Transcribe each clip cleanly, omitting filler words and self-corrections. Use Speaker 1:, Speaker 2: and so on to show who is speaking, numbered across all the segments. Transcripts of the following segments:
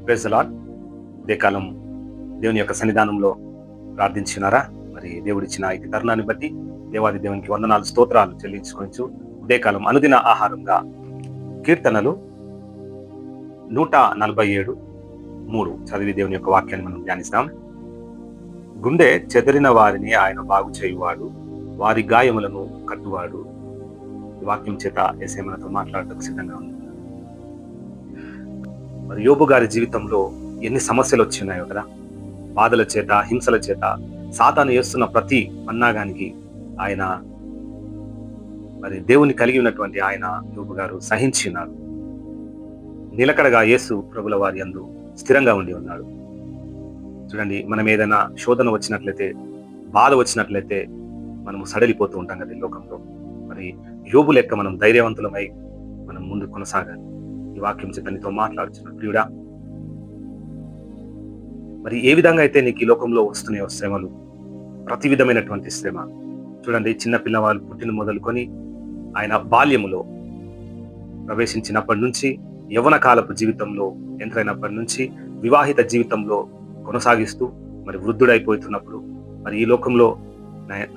Speaker 1: Praise the lord. ఉదయకాలం దేవుని యొక్క సన్నిధానంలో ప్రార్థించున్నారా? మరి దేవుడిచ్చిన ఈ తరుణాన్ని బట్టి దేవాది దేవునికి వందనాలు స్తోత్రాలు చెల్లించుకొంచు. ఉదయకాలం అనుదిన ఆహారంగా కీర్తనలు 147:3 చదివి దేవుని యొక్క వాక్యాన్ని మనం ధ్యానిస్తాం. గుండె చెదిరిన వారిని ఆయన బాగు చేయువాడు, వారి గాయములను కట్టువాడు. ఈ వాక్యం చేత యేసయ్య మనతో మాట్లాడటకు సిద్ధంగా ఉంది. మరి యోబు గారి జీవితంలో ఎన్ని సమస్యలు వచ్చినాయో కదా. బాధల చేత, హింసల చేత, సాతాను చేస్తున్న ప్రతి పన్నాగానికి ఆయన మరి దేవుని కలిగి ఉన్నటువంటి ఆయన యోబు గారు సహించి ఉన్నాడు. నిలకడగా యేసు ప్రభుల వారి యందు స్థిరంగా ఉండి ఉన్నాడు. చూడండి, మనం ఏదైనా శోధన వచ్చినట్లయితే, బాధ వచ్చినట్లయితే మనము సడలిపోతూ ఉంటాం కదా ఈ లోకంలో. మరి యోబు లెక్క మనం ధైర్యవంతులమై మనం ముందు కొనసాగాలి. ఈ వాక్యం చేత నీతో మాట్లాడుతున్న ప్రియుడా, మరి ఏ విధంగా అయితే నీకు ఈ లోకంలో వస్తున్నాయో శ్రమలు, ప్రతి విధమైనటువంటి శ్రమ. చూడండి, చిన్న పిల్లవాళ్ళు పుట్టిన మొదలుకొని ఆయన బాల్యములో ప్రవేశించినప్పటి నుంచి, యవ్వన కాలపు జీవితంలో ఎంటర్ అయినప్పటి నుంచి, వివాహిత జీవితంలో కొనసాగిస్తూ మరి వృద్ధుడైపోతున్నప్పుడు, మరి ఈ లోకంలో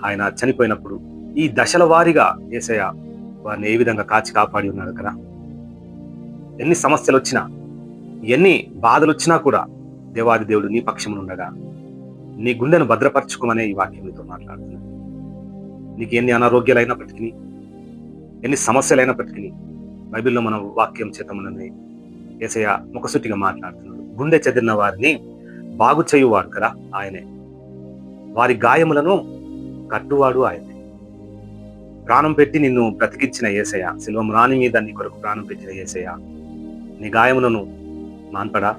Speaker 1: ఆయన చనిపోయినప్పుడు, ఈ దశల వారీగా యేసయ్య వారిని ఏ విధంగా కాచి కాపాడి ఉన్నాడు కదా. ఎన్ని సమస్యలు వచ్చినా, ఎన్ని బాధలు వచ్చినా కూడా దేవాది దేవుడు నీ పక్షమున ఉండగా నీ గుండెను భద్రపరచుకోమనే ఈ వాక్యం నీతో మాట్లాడుతున్నాడు. నీకు ఎన్ని అనారోగ్యాలు అయినప్పటికీ, ఎన్ని సమస్యలు అయినప్పటికీ, బైబిల్లో మనం వాక్యం చేత మనల్ని యేసయ్య ముఖసుటిగా మాట్లాడుతున్నాడు. గుండె చెదిరిన వారిని బాగు చేయువాడు కదా ఆయనే, వారి గాయములను కట్టువాడు ఆయనే. ప్రాణం పెట్టి నిన్ను బ్రతికించిన యేసయ్య, శిలువ రాణి మీద నీ కొరకు ప్రాణం పెట్టిన యేసయ్య నీ గాయములను మాన్పడా?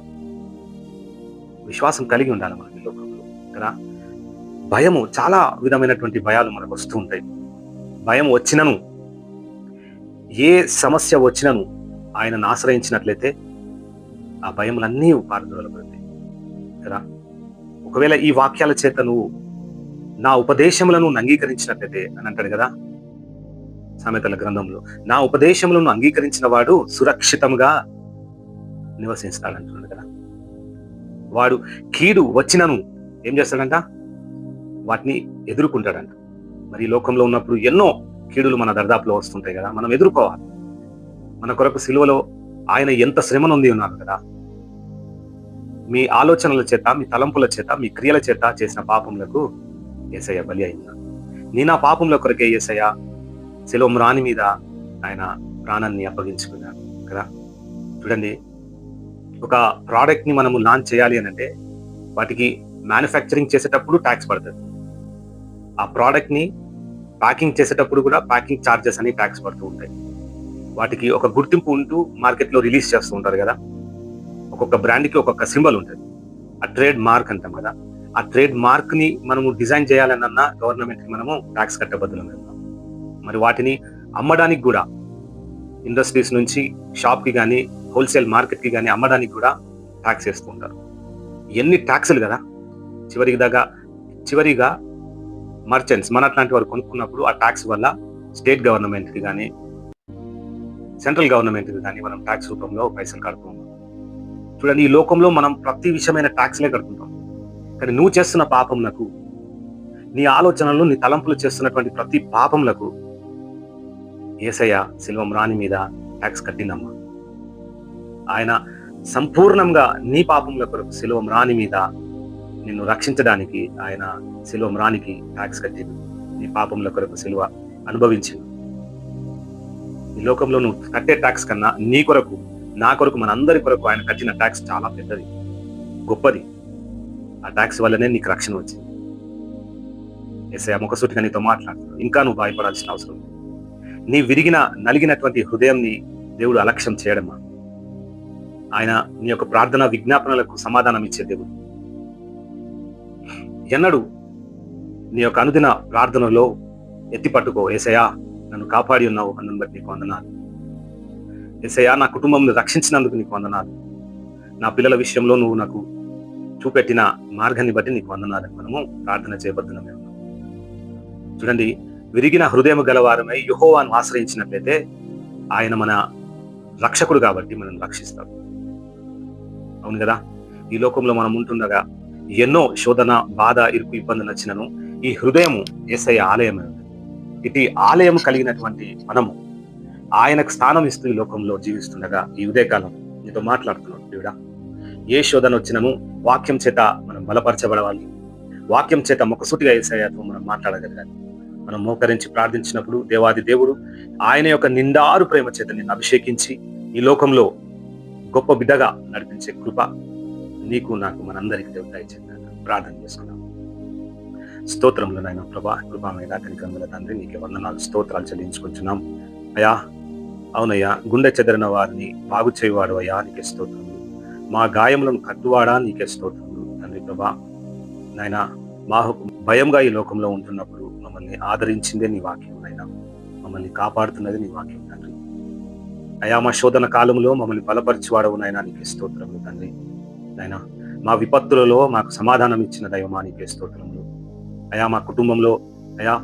Speaker 1: విశ్వాసం కలిగి ఉండాలి మనం ఈ లోకంలో కదా. భయము, చాలా విధమైనటువంటి భయాలు మనకు వస్తూ ఉంటాయి. భయం వచ్చినను, ఏ సమస్య వచ్చినను ఆయనను ఆశ్రయించినట్లయితే ఆ భయములన్నీ పారదోలబడతాయి కదా. ఒకవేళ ఈ వాక్యాల చేత నువ్వు నా ఉపదేశములను అంగీకరించినట్లయితే అని అంటాడు కదా సామెతల గ్రంథంలో, నా ఉపదేశములను అంగీకరించిన వాడు సురక్షితంగా నివసిస్తాడంటున్నాడు కదా. వాడు కీడు వచ్చినను ఏం చేస్తాడంట? వాటిని ఎదుర్కొంటాడంట. మరి ఈ లోకంలో ఉన్నప్పుడు ఎన్నో కీడులు మన దర్దాపులో వస్తుంటాయి కదా, మనం ఎదుర్కోవాలి. మన కొరకు సిలువలో ఆయన ఎంత శ్రమ నొంది ఉన్నారు కదా. మీ ఆలోచనల చేత, మీ తలంపుల చేత, మీ క్రియల చేత చేసిన పాపములకు యేసయ్య బలి అయినాడు. నా పాపముల కొరకే యేసయ్య శిలువ రాణి మీద ఆయన ప్రాణాన్ని అప్పగించుకున్నాడు కదా. చూడండి, ఒక ప్రోడక్ట్ ని మనము లాంచ్ చేయాలి అని అంటే వాటికి మ్యానుఫ్యాక్చరింగ్ చేసేటప్పుడు ట్యాక్స్ పడుతుంది. ఆ ప్రోడక్ట్ ని ప్యాకింగ్ చేసేటప్పుడు కూడా ప్యాకింగ్ ఛార్జెస్ అని ట్యాక్స్ పడుతూ ఉంటాయి. వాటికి ఒక గుర్తింపు ఉంటూ మార్కెట్లో రిలీజ్ చేస్తూ ఉంటారు కదా. ఒక్కొక్క బ్రాండ్కి ఒక్కొక్క సింబల్ ఉంటుంది, ఆ ట్రేడ్ మార్క్ అంటాం కదా. ఆ ట్రేడ్ మార్క్ ని మనము డిజైన్ చేయాలన్నా గవర్నమెంట్ కి మనము ట్యాక్స్ కట్టబద్దులం. మరి వాటిని అమ్మడానికి కూడా ఇండస్ట్రీస్ నుంచి షాప్ కి కానీ, హోల్సేల్ మార్కెట్ కి కానీ అమ్మడానికి కూడా ట్యాక్స్ వేస్తూ ఉంటారు. ఎన్ని ట్యాక్సులు కదా. చివరిగా మర్చెంట్స్, మన అట్లాంటి వారు కొనుక్కున్నప్పుడు ఆ ట్యాక్స్ వల్ల స్టేట్ గవర్నమెంట్ కి కానీ, సెంట్రల్ గవర్నమెంట్ కి కానీ మనం ట్యాక్స్ రూపంలో పైసలు కడుతూ ఉన్నాం. చూడండి, ఈ లోకంలో మనం ప్రతి విషయమైన ట్యాక్స్లే కడుతుంటాం. కానీ నువ్వు చేస్తున్న పాపములకు, నీ ఆలోచనలు, నీ తలంపులు చేస్తున్నటువంటి ప్రతి పాపములకు యేసయ్య శిలువ రాణి మీద ట్యాక్స్ కట్టిందమ్మా. ఆయన సంపూర్ణంగా నీ పాపముల కొరకు శిలువ రాణి మీద నిన్ను రక్షించడానికి ఆయన శిలువ రాణికి ట్యాక్స్ కట్టింది. నీ పాపముల కొరకు శిలువ అనుభవించింది. ఈ లోకంలో నువ్వు కట్టే ట్యాక్స్ కన్నా నీ కొరకు, నా కొరకు, మన అందరి కొరకు ఆయన కట్టిన ట్యాక్స్ చాలా పెద్దది, గొప్పది. ఆ ట్యాక్స్ వల్లనే నీకు రక్షణ వచ్చింది. యేసయ్య ముఖసూటిగా నీతో మాట్లాడుతున్నాడు. ఇంకా నువ్వు భయపడాల్సిన అవసరం లేదు. నీ విరిగిన, నలిగినటువంటి హృదయంని దేవుడు అలక్ష్యం చేయడమా? ఆయన నీ యొక్క ప్రార్థన, విజ్ఞాపనలకు సమాధానం ఇచ్చే దేవుడు. ఎన్నడు నీ యొక్క అనుదిన ప్రార్థనలో ఎత్తి పట్టుకో, యేసయ్యా నన్ను కాపాడి ఉన్నావు, అందుని బట్టి నీకు వందనాలు. యేసయ్యా నా కుటుంబంను రక్షించినందుకు నీకు వందనాలు. నా పిల్లల విషయంలో నువ్వు నాకు చూపెట్టిన మార్గాన్ని బట్టి నీకు వందనాలని మనము ప్రార్థన చేయబద్దులమే ఉన్నాం. చూడండి, విరిగిన హృదయం గలవారమై యెహోవాను ఆశ్రయించినట్లయితే ఆయన మన రక్షకుడు కాబట్టి మనల్ని రక్షిస్తాడు. అవును కదా. ఈ లోకంలో మనం ఉంటుండగా ఎన్నో శోధన, బాధ, ఇరుకు, ఇబ్బందులు వచ్చినను ఈ హృదయము యేసయ్య ఆలయమే. ఇటు ఆలయం కలిగినటువంటి మనము ఆయనకు స్థానం ఇస్తూ ఈ లోకంలో జీవిస్తుండగా ఈ ఉదయకాలం నీతో మాట్లాడుతున్నాడు దేవుడా. ఏ శోధన వచ్చినను వాక్యం చేత మనం బలపరచబడవాలి. వాక్యం చేత ముఖసూటిగా యేసయ్యతో మనం మాట్లాడగలగాలి. మనం మోకరించి ప్రార్థించినప్పుడు దేవాది దేవుడు ఆయన యొక్క నిండారు ప్రేమ చేత నిన్ను అభిషేకించి ఈ లోకంలో గొప్ప బిడ్డగా నడిపించే కృప నీకు నాకు మనందరికీ దేవుడు దయచేయగాక. ప్రార్థన చేసుకున్నాం. స్తోత్రంలో నాయన ప్రభా, కృపామయ కనికరముల తండ్రి, నీకే వందనాలు, స్తోత్రాలు చెల్లించుకుంటున్నాం అయ్యా. అవునయ్యా, గుండె చెదరిన వారిని బాగు చేయవాడు అయ్యా, నీకే స్తోత్రములు. మా గాయములను కట్టువాడా, నీకే స్తోత్రములు తండ్రి ప్రభా. నాయన మాకు భయంగా ఈ లోకంలో ఉంటున్నప్పుడు మమ్మల్ని ఆదరించిందే నీ వాక్యం నాయన, మమ్మల్ని కాపాడుతున్నది నీ వాక్యం తండ్రి అయా. మా శోధన కాలంలో మమ్మల్ని బలపరిచివాడవు నాయన, నీకే స్తోత్రములు తండ్రి. నాయన మా విపత్తులలో మాకు సమాధానం ఇచ్చిన దైవమా, నీకే స్తోత్రములు అయా. మా కుటుంబంలో అయా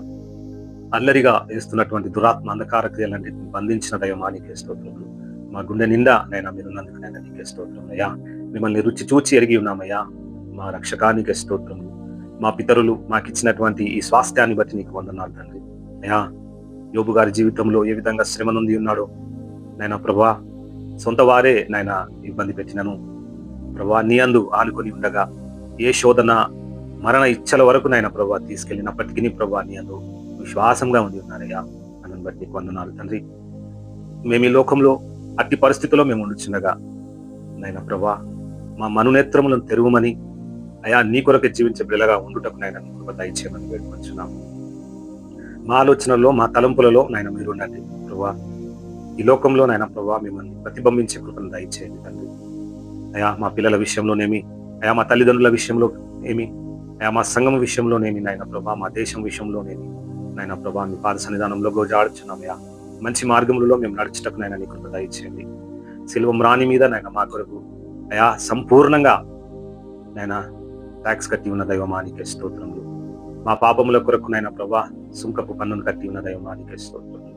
Speaker 1: అల్లరిగా వేస్తున్నటువంటి దురాత్మ అంధకార క్రియలన్నింటిని బంధించిన దైవమా, నీకే స్తోత్రములు. మా గుండె నిండా నైనా మీరున్నందుకు నైనా నీకే స్తోత్రం అయ్యా. మిమ్మల్ని రుచి చూచి ఎరిగి ఉన్నామయ్యా. మా రక్షకానికే స్తోత్రములు. మా పితరులు మాకు ఇచ్చినటువంటి ఈ స్వాస్థ్యాన్ని బట్టి నీకు వందనాలు తండ్రి అయ్యా. యోబు గారి జీవితంలో ఏ విధంగా శ్రమ నుండి ఉన్నాడో నాయన ప్రభా, సొంత వారే నాయన ఇబ్బంది పెట్టినను ప్రభా, నీ అందు ఆనుకొని ఉండగా ఏ శోధన మరణ ఇచ్చల వరకు నాయన ప్రభా తీసుకెళ్ళినప్పటికీ ప్రభా నీ అందు విశ్వాసంగా ఉండి ఉన్నారయ్యా. అని బట్టి నీకు వందనాలు తండ్రి. మేము ఈ లోకంలో అట్టి పరిస్థితుల్లో మేము ఉండుచుండగా నాయన ప్రభా, మా మనునేత్రములను తెరువమని అయా, నీ కొరకే జీవించే బిడ్డలుగా ఉండుటకు నాయన నీ కృప దయచేయమని వేడుకొంచున్నాము. మా ఆలోచనలో, మా తలంపులలో నాయన మీరు ఉండండి ప్రభా. ఈ లోకంలో నాయన ప్రభా మిమ్మల్ని ప్రతిబింబించే కృపను దయచేయండి తండ్రి అయా. మా పిల్లల విషయంలోనేమి అయా, మా తల్లిదండ్రుల విషయంలో ఏమి అయా, మా సంఘం విషయంలోనేమి నాయన ప్రభా, మా దేశం విషయంలోనేమి నాయన ప్రభా, మీ పాద సన్నిధానంలో గోజాడుచున్నామయ్యా. మంచి మార్గములలో మేము నడుచుటకు నాయన నీ కృప దయచేయండి. సిలువ మ్రాణి మీద నాయన మా కొరకు అయా సంపూర్ణంగా నాయన ట్యాక్స్ కట్టి ఉన్న దైవమా, నీకే స్తోత్రములు. మా పాపముల కొరకు నాయన ప్రభా సుంకపు పన్నును కట్టి ఉన్న దైవమా, నీకే స్తోత్రములు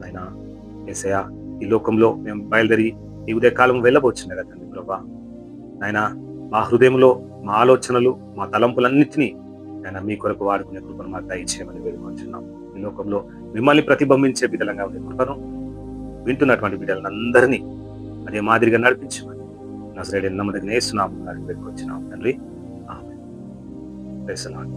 Speaker 1: నాయన యేసయ్యా. ఈ లోకంలో మేము బయలుదేరి ఈ ఉదయకాలం వెళ్ళబోచుండే కదండి ప్రభా నాయన. మా హృదయంలో మా ఆలోచనలు, మా తలంపులన్నింటినీ నాయన మీ కొరకు వాడుకునే కృపను మాకు దయచేయమని వేడుకొంచున్నాం. ఈ లోకంలో మిమ్మల్ని ప్రతిబింబించే బిడ్డలంగా ఉండే కృపను వింటున్నటువంటి బిడ్డలందరినీ అదే మాదిరిగా నడిపించమని నజరేయుడైన యేసు నామమున వేడుకొంచున్నాం తండ్రి. ఆమేన్. Praise the lord.